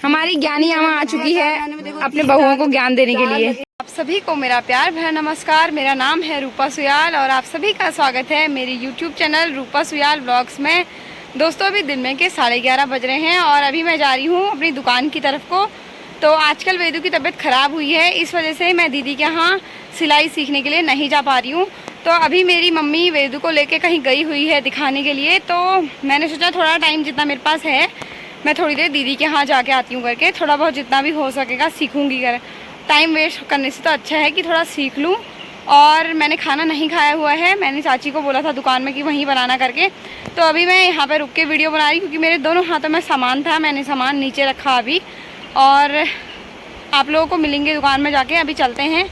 हमारी ज्ञानी अम्मा आ चुकी है अपने बहुओं को ज्ञान देने के लिए। आप सभी को मेरा प्यार भरा नमस्कार। मेरा नाम है रूपा सुयाल और आप सभी का स्वागत है मेरे यूट्यूब चैनल रूपा सुयाल व्लॉग्स में। दोस्तों अभी दिन में के 11:30 बज रहे हैं और अभी मैं जा रही हूँ अपनी दुकान की तरफ को। तो आजकल वेदू की तबीयत ख़राब हुई है, इस वजह से मैं दीदी के यहाँ सिलाई सीखने के लिए नहीं जा पा रही हूँ। तो अभी मेरी मम्मी वेदू को लेके कहीं गई हुई है दिखाने के लिए, तो मैंने सोचा थोड़ा टाइम जितना मेरे पास है मैं थोड़ी देर दीदी के यहाँ जाके आती हूँ करके, थोड़ा बहुत जितना भी हो सकेगा सीखूँगी। कर टाइम वेस्ट करने से तो अच्छा है कि थोड़ा सीख लूँ। और मैंने खाना नहीं खाया हुआ है, मैंने चाची को बोला था दुकान में कि वहीं बनाना करके। तो अभी मैं यहाँ पर रुक के वीडियो बना रही क्योंकि मेरे दोनों हाथों में सामान था, मैंने सामान नीचे रखा अभी। और आप लोगों को मिलेंगे दुकान में जाके, अभी चलते हैं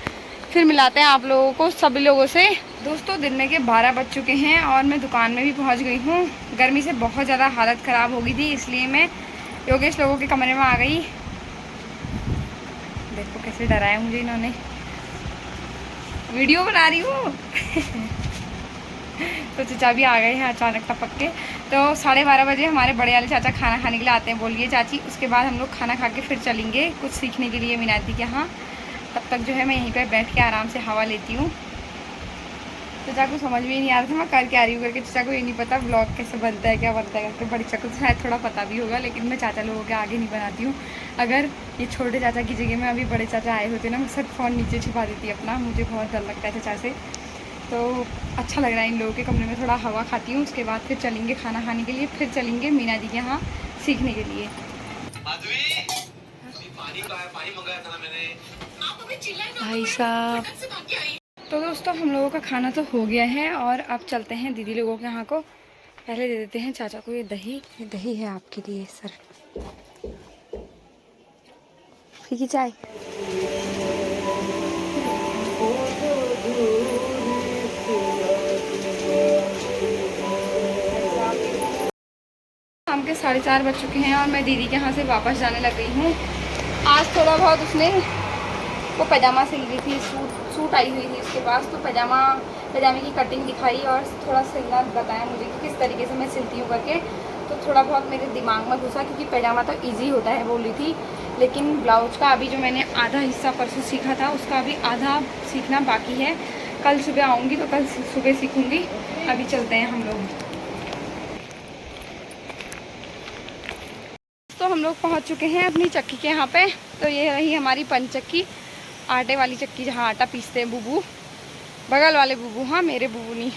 फिर मिलाते हैं आप लोगों को सभी लोगों से। दोस्तों दिन में के 12 बज चुके हैं और मैं दुकान में भी पहुंच गई हूं। गर्मी से बहुत ज़्यादा हालत ख़राब हो गई थी, इसलिए मैं योगेश लोगों के कमरे में आ गई। देखो कैसे डराया मुझे इन्होंने, वीडियो बना रही हूँ। तो चाचा भी आ गए हैं अचानक टपक के। तो 12:30 बजे हमारे बड़े वाले चाचा खाना खाने के लिए आते हैं, बोलिए चाची। उसके बाद हम लोग खाना खा के फिर चलेंगे कुछ सीखने के लिए मीनादी के यहाँ। तब तक जो है मैं यहीं पे बैठ के आराम से हवा लेती हूँ। चाचा को समझ में नहीं आ रहा था मैं कर क्या रही हूँ करके, चाचा को ये नहीं पता ब्लॉग कैसे बनता है क्या बनता है करके। बड़ी चाचा को शायद थोड़ा पता भी होगा, लेकिन मैं चाचा लोगों के आगे नहीं बनाती हूँ। अगर ये छोटे चाचा की जगह में अभी बड़े चाचा आए होते ना, मैं सब फ़ोन नीचे छिपा देती अपना, मुझे बहुत डर लगता है चाचा से। तो अच्छा लग रहा है इन लोगों के कमरे में थोड़ा हवा खाती हूँ। उसके बाद फिर चलेंगे खाना खाने के लिए, फिर चलेंगे मीना दी के यहाँ सीखने के लिए। भाई साहब, तो दोस्तों हम लोगों का खाना तो हो गया है और अब चलते हैं दीदी लोगों के यहाँ को। पहले दे देते हैं चाचा को ये दही है आपके लिए सर। फीकी चाय। शाम के 4:30 बज चुके हैं और मैं दीदी के यहाँ से वापस जाने लग गई हूँ। आज थोड़ा बहुत उसने वो पैजामा सिल रही थी, सूट आई हुई थी उसके पास, तो पैजामे की कटिंग दिखाई और थोड़ा सिलना बताया मुझे कि किस तरीके से मैं सिलती हूँ करके। तो थोड़ा बहुत मेरे दिमाग में घुसा क्योंकि पैजामा तो इजी होता है बोल रही थी, लेकिन ब्लाउज का अभी जो मैंने आधा हिस्सा परसों सीखा था उसका अभी आधा सीखना बाकी है। कल सुबह आऊँगी तो कल सुबह सीखूँगी। अभी चलते हैं हम लोग। तो हम लोग पहुँच चुके हैं अपनी चक्की के यहाँ पे। तो ये रही हमारी पंचक्की, आटे वाली चक्की जहाँ आटा पीसते हैं बुबू, बगल वाले बुबू, हाँ मेरे बुबू नहीं।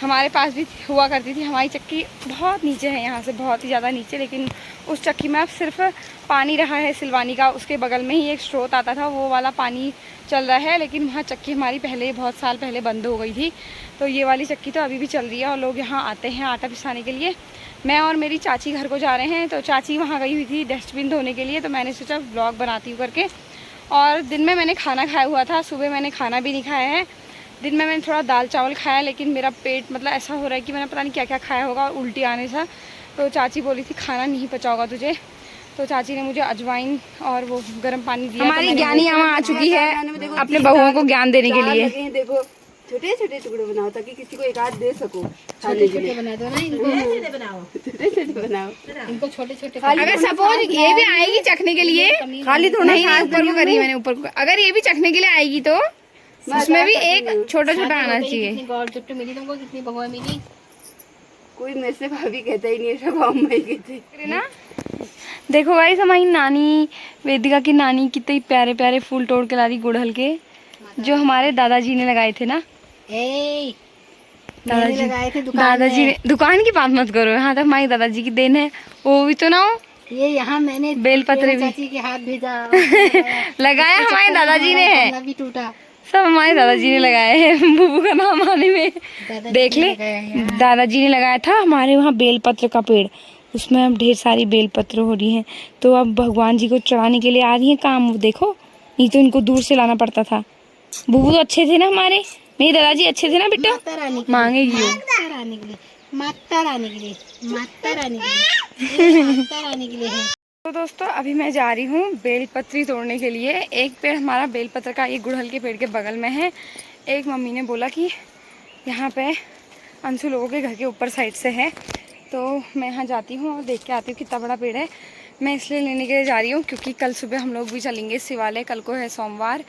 हमारे पास भी हुआ करती थी हमारी चक्की, बहुत नीचे है यहाँ से, बहुत ही ज़्यादा नीचे। लेकिन उस चक्की में अब सिर्फ पानी रहा है सिलवानी का, उसके बगल में ही एक स्रोत आता था, वो वाला पानी चल रहा है। लेकिन वहाँ चक्की हमारी पहले बहुत साल पहले बंद हो गई थी, तो ये वाली चक्की तो अभी भी चल रही है और लोग यहाँ आते हैं आटा पिसाने के लिए। मैं और मेरी चाची घर को जा रहे हैं, तो चाची वहाँ गई हुई थी डस्टबिन धोने के लिए, तो मैंने सोचा व्लॉग बनाती हूँ करके। और दिन में मैंने खाना खाया हुआ था, सुबह मैंने खाना भी नहीं खाया है। दिन में मैंने थोड़ा दाल चावल खाया, लेकिन मेरा पेट मतलब ऐसा हो रहा है कि मैंने पता नहीं क्या क्या खाया होगा और उल्टी आने सा। तो चाची बोली थी खाना नहीं पचा होगा तुझे, तो चाची ने मुझे अजवाइन और वो गर्म पानी दिया। हमारी ज्ञानी अम्मा आ चुकी है अपने बहुओं को ज्ञान देने के लिए। देखो छोटे छोटे टुकड़े बनाओ ताकि किसी को एक आध दे सको। छोटे छोटे बना दो ना इनको, बनाओ छोटे छोटे बनाओ इनको छोटे छोटे। अगर सपोज ये भी आएगी चखने के लिए, खाली तो नहीं ऊपर को करी मैंने, ऊपर को अगर ये भी चखने के लिए आएगी तो उसमें भी एक छोटा छोटा आना चाहिए। कितनी गोल चुट्टू मिली तुमको, कितनी बगुआ मिली? कोई मेरे से भाभी कहता ही नहीं है, सब अम्मा ही कहते ना। देखो गाइस हमारी नानी, वेदिका की नानी कितने प्यारे प्यारे फूल तोड़ के ला रही गुड़हल के, जो हमारे दादाजी ने लगाए थे ना। दादाजी लगाए थे दादाजी ने, दुकान की बात मत करो, यहाँ तक हमारी दादाजी की देन है, वो भी तो ना हो। ये यहाँ मैंने बेलपत्र भी चाची के हाथ भेजा लगाया हमारे दादाजी ने है, भी टूटा, सब हमारे दादाजी ने लगाए हैं बुबू का नाम आने में। देख ले दादाजी ने लगाया था हमारे वहाँ बेलपत्र का पेड़, उसमें अब ढेर सारी बेलपत्र हो रही हैं, तो अब भगवान जी को चढ़ाने के लिए आ रही हैं काम। देखो नहीं तो इनको दूर से लाना पड़ता था। बुबू तो अच्छे थे ना हमारे, मेरे दादाजी अच्छे थे ना बेटा, मांगेगी माता रानी के लिए, माता रानी के लिए, माता रानी के लिए, माता रानी के लिए है। तो दोस्तों अभी मैं जा रही हूँ बेलपत्री तोड़ने के लिए। एक पेड़ हमारा बेलपत्र का ये गुड़हल के पेड़ के बगल में है। एक मम्मी ने बोला कि यहाँ पे अंशु लोगों के घर के ऊपर साइड से है, तो मैं यहाँ जाती हूँ और देख के आती हूँ कितना बड़ा पेड़ है। मैं इसलिए लेने के लिए जा रही हूँ क्योंकि कल सुबह हम लोग भी चलेंगे शिवालय। कल को है सोमवार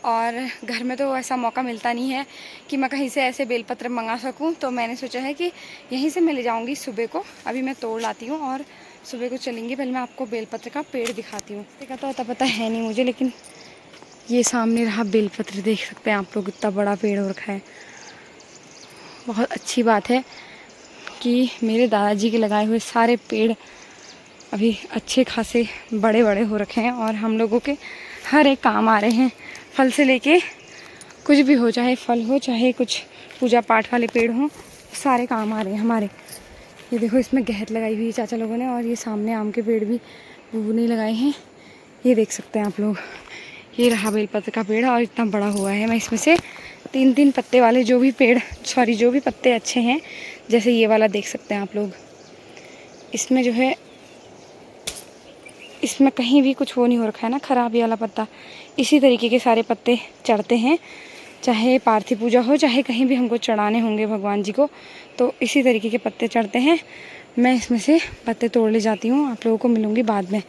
और घर में तो ऐसा मौका मिलता नहीं है कि मैं कहीं से ऐसे बेलपत्र मंगा सकूँ, तो मैंने सोचा है कि यहीं से मैं ले जाऊँगी सुबह को। अभी मैं तोड़ लाती हूँ और सुबह को चलेंगे। पहले मैं आपको बेलपत्र का पेड़ दिखाती हूँ। देखा तो पता है नहीं मुझे, लेकिन ये सामने रहा बेलपत्र, देख सकते हैं आप लोग, इतना बड़ा पेड़ हो रखा है। बहुत अच्छी बात है कि मेरे दादाजी के लगाए हुए सारे पेड़ अभी अच्छे खासे बड़े बड़े हो रखे हैं और हम लोगों के हर एक काम आ रहे हैं। फल से लेके कुछ भी हो, चाहे फल हो चाहे कुछ पूजा पाठ वाले पेड़ हों, सारे काम आ रहे हैं हमारे। ये देखो इसमें गहत लगाई हुई है चाचा लोगों ने, और ये सामने आम के पेड़ भी बूबू ने लगाए हैं। ये देख सकते हैं आप लोग, ये रहा बेलपत्र का पेड़ और इतना बड़ा हुआ है। मैं इसमें से 3-3 पत्ते वाले जो भी पत्ते अच्छे हैं, जैसे ये वाला देख सकते हैं आप लोग, इसमें जो है इसमें कहीं भी कुछ वो नहीं हो रखा है ना खराब ये वाला पत्ता। इसी तरीके के सारे पत्ते चढ़ते हैं, चाहे पार्थिव पूजा हो चाहे कहीं भी हमको चढ़ाने होंगे भगवान जी को, तो इसी तरीके के पत्ते चढ़ते हैं। मैं इसमें से पत्ते तोड़ ले जाती हूँ, आप लोगों को मिलूँगी बाद में।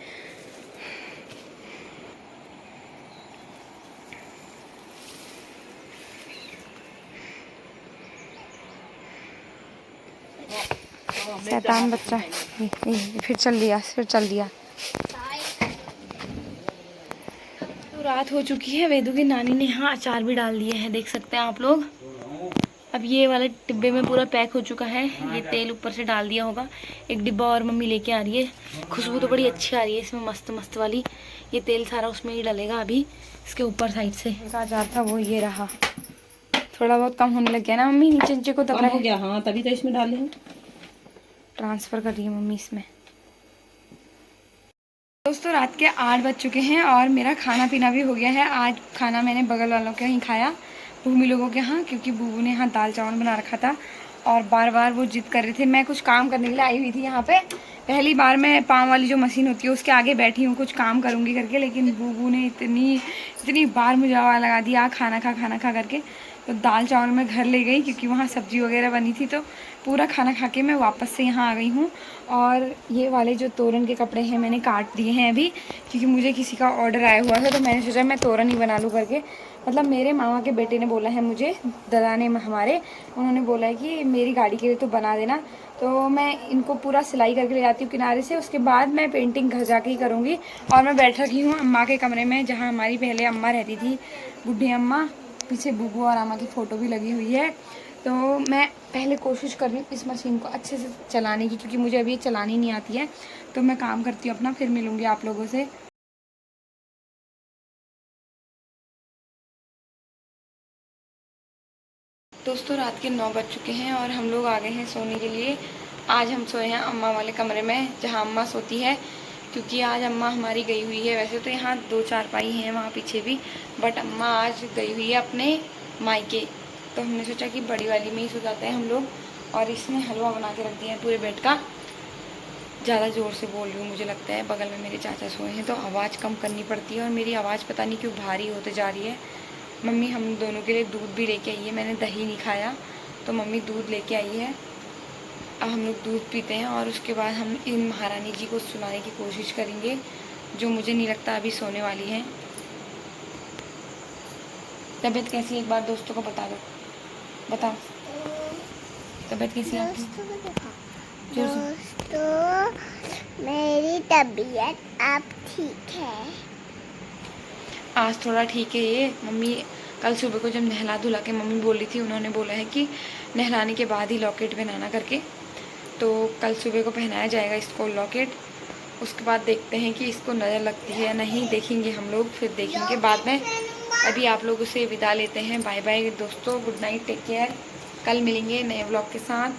शैतान बच्चा फिर चल लिया। तो रात हो चुकी है, वेदू की नानी ने यहाँ अचार भी डाल दिए हैं, देख सकते हैं आप लोग। अब ये वाले डिब्बे में पूरा पैक हो चुका है, ये तेल ऊपर से डाल दिया होगा। एक डिब्बा और मम्मी लेके आ रही है, खुशबू तो बड़ी अच्छी आ रही है इसमें, मस्त मस्त वाली। ये तेल सारा उसमें ही डलेगा अभी इसके ऊपर साइड से। अचार था वो ये रहा, थोड़ा बहुत कम होने लग गया ना मम्मी, नीचे नीचे को दब रहा है। हाँ तभी तो इसमें डाले हैं, ट्रांसफ़र कर रही है मम्मी इसमें। दोस्तों रात के 8 बज चुके हैं और मेरा खाना पीना भी हो गया है। आज खाना मैंने बगल वालों के यहाँ खाया, भूमि लोगों के यहाँ, क्योंकि बूबू ने यहाँ दाल चावल बना रखा था और बार बार वो जिद कर रहे थे। मैं कुछ काम करने के लिए आई हुई थी यहाँ पे, पहली बार मैं पाँव वाली जो मशीन होती है उसके आगे बैठी हूँ कुछ काम करूँगी करके, लेकिन बूबू ने इतनी बार मुझे आवाज़ लगा दिया खाना खा करके। तो दाल चावल मैं घर ले गई क्योंकि वहाँ सब्ज़ी वगैरह बनी थी, तो पूरा खाना खा के मैं वापस से यहाँ आ गई हूँ। और ये वाले जो तोरन के कपड़े हैं मैंने काट दिए हैं अभी, क्योंकि मुझे किसी का ऑर्डर आया हुआ था, तो मैंने सोचा मैं तोरन ही बना लूँ करके। मतलब मेरे मामा के बेटे ने बोला है मुझे, दादा ने हमारे, उन्होंने बोला है कि मेरी गाड़ी के लिए तो बना देना। तो मैं इनको पूरा सिलाई करके ले जाती हूँ किनारे से, उसके बाद मैं पेंटिंग घर जाके ही करूँगी। और मैं बैठ रखी हूँ अम्मा के कमरे में, जहाँ हमारी पहले अम्मा रहती थी, बुढ़ी अम्मा। पीछे बुबू और अम्मा की फ़ोटो भी लगी हुई है। तो मैं पहले कोशिश कर रही हूँ इस मशीन को अच्छे से चलाने की, क्योंकि मुझे अभी चलानी नहीं आती है। तो मैं काम करती हूँ अपना, फिर मिलूँगी आप लोगों से। दोस्तों रात के 9 बज चुके हैं और हम लोग आ गए हैं सोने के लिए। आज हम सोए हैं अम्मा वाले कमरे में, जहाँ अम्मा सोती है, क्योंकि आज अम्मा हमारी गई हुई है। वैसे तो यहाँ 2 चारपाई हैं वहाँ पीछे भी, बट अम्मा आज गई हुई है अपने मायके। तो हमने सोचा कि बड़ी वाली में ही सो जाते हैं हम लोग। और इसने हलवा बना के रख दिया है पूरे बेड का। ज़्यादा ज़ोर से बोल रही हूँ, मुझे लगता है बगल में मेरे चाचा सोए हैं, तो आवाज़ कम करनी पड़ती है। और मेरी आवाज़ पता नहीं क्यों भारी होते जा रही है। मम्मी हम दोनों के लिए दूध भी लेके आई है, मैंने दही नहीं खाया तो मम्मी दूध लेके आई है। अब हम लोग दूध पीते हैं और उसके बाद हम इन महारानी जी को सुनाने की कोशिश करेंगे, जो मुझे नहीं लगता अभी सोने वाली हैं। तबीयत कैसी है एक बार दोस्तों को बता दो, बताओ तबीयत कैसी है आपकी? दोस्तों मेरी तबीयत अब ठीक है, आज थोड़ा ठीक है ये। मम्मी कल सुबह को जब नहला धुला के मम्मी बोल रही थी, उन्होंने बोला है कि नहलाने के बाद ही लॉकेट पहनाना करके, तो कल सुबह को पहनाया जाएगा इसको लॉकेट। उसके बाद देखते हैं कि इसको नज़र लगती है या नहीं, देखेंगे हम लोग, फिर देखेंगे बाद में। अभी आप लोगों से विदा लेते हैं, बाय बाय दोस्तों, गुड नाइट, टेक केयर। कल मिलेंगे नए व्लॉग के साथ।